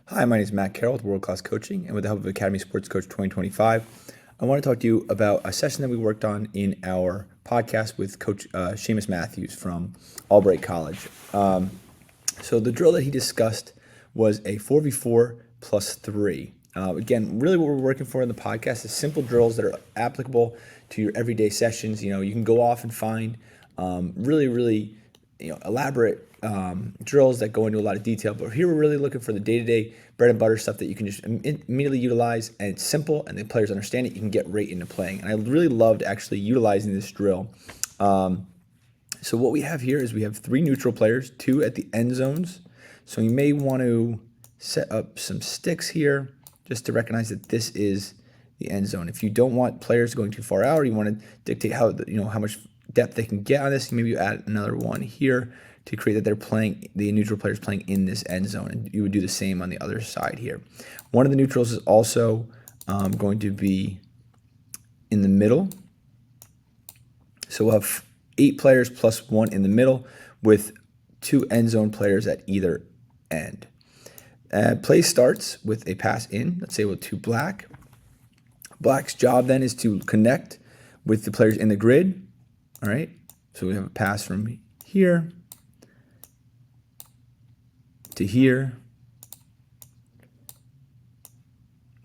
Hi, my name is Matt Carroll with World Class Coaching, and with the help of Academy Sports Coach 2025, I want to talk to you about a session that we worked on in our podcast with Coach Shamus Matthews from Albright College. So the drill that he discussed was a 4v4+3. Again, really what we're working for in the podcast is simple drills that are applicable to your everyday sessions. You can go off and find really elaborate drills that go into a lot of detail, but here we're really looking for the day-to-day bread and butter stuff that you can just immediately utilize, and it's simple and the players understand it. You can get right into playing, and I really loved actually utilizing this drill. So what we have here is we have 3 neutral players, 2 at the end zones. So you may want to set up some sticks here just to recognize that this is the end zone. If you don't want players going too far out, or you want to dictate how much depth they can get on this, maybe you add another one here to create that the neutral players playing in this end zone, and you would do the same on the other side here. One of the neutrals is also going to be in the middle. So we'll have 8 players plus 1 in the middle with 2 end zone players at either end. Play starts with a pass in, let's say to black. Black's job then is to connect with the players in the grid. All right, so we have a pass from here to here,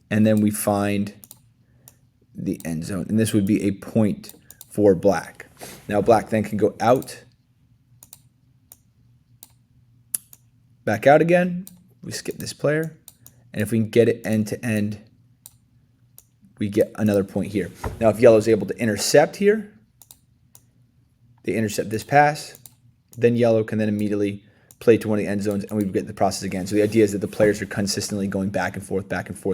and then we find the end zone, and this would be a point for black. Now black then can go out, back out again. We skip this player, and if we can get it end to end, we get another point here. Now if yellow is able to intercept here, they intercept this pass, then yellow can then immediately play to one of the end zones, and we get the process again. So the idea is that the players are consistently going back and forth,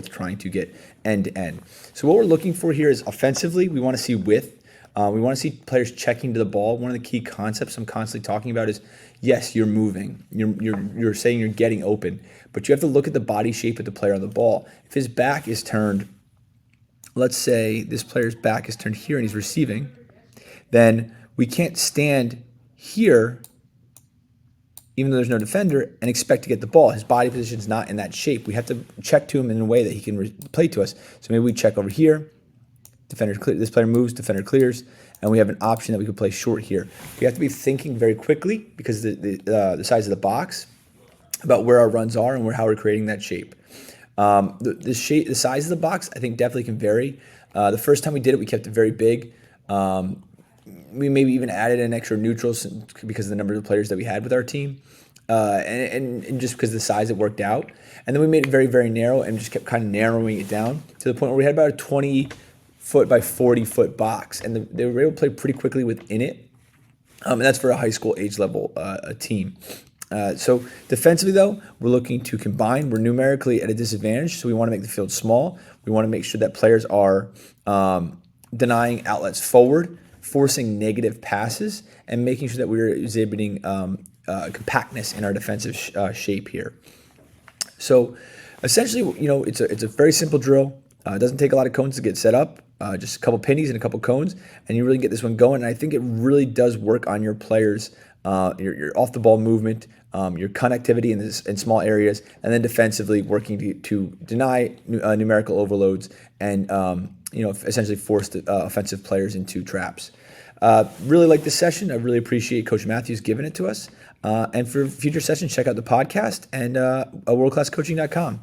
trying to get end to end. So what we're looking for here is offensively, we want to see width. We want to see players checking to the ball. One of the key concepts I'm constantly talking about is, yes, you're moving. You're saying you're getting open, but you have to look at the body shape of the player on the ball. If his back is turned, let's say this player's back is turned here and he's receiving, then we can't stand here, even though there's no defender, and expect to get the ball. His body position is not in that shape. We have to check to him in a way that he can play to us. So maybe we check over here. Defender clear. This player moves, defender clears, and we have an option that we could play short here. We have to be thinking very quickly because the size of the box about where our runs are and how we're creating that shape. The size of the box, I think, definitely can vary. The first time we did it, we kept it very big. We maybe even added an extra neutrals because of the number of players that we had with our team, and just because of the size it worked out. And then we made it very, very narrow and just kept kind of narrowing it down to the point where we had about a 20-foot by 40-foot box, and they were able to play pretty quickly within it. And that's for a high school age level team. So defensively, though, we're looking to combine. We're numerically at a disadvantage, so we want to make the field small. We want to make sure that players are denying outlets forward, forcing negative passes, and making sure that we're exhibiting compactness in our defensive shape here. So essentially, it's a very simple drill. It doesn't take a lot of cones to get set up, just a couple pennies and a couple cones, and you really get this one going. And I think it really does work on your players, your off-the-ball movement, your connectivity in small areas, and then defensively working to deny numerical overloads and essentially force the offensive players into traps. Really like this session. I really appreciate Coach Matthews giving it to us. And for future sessions, check out the podcast and worldclasscoaching.com.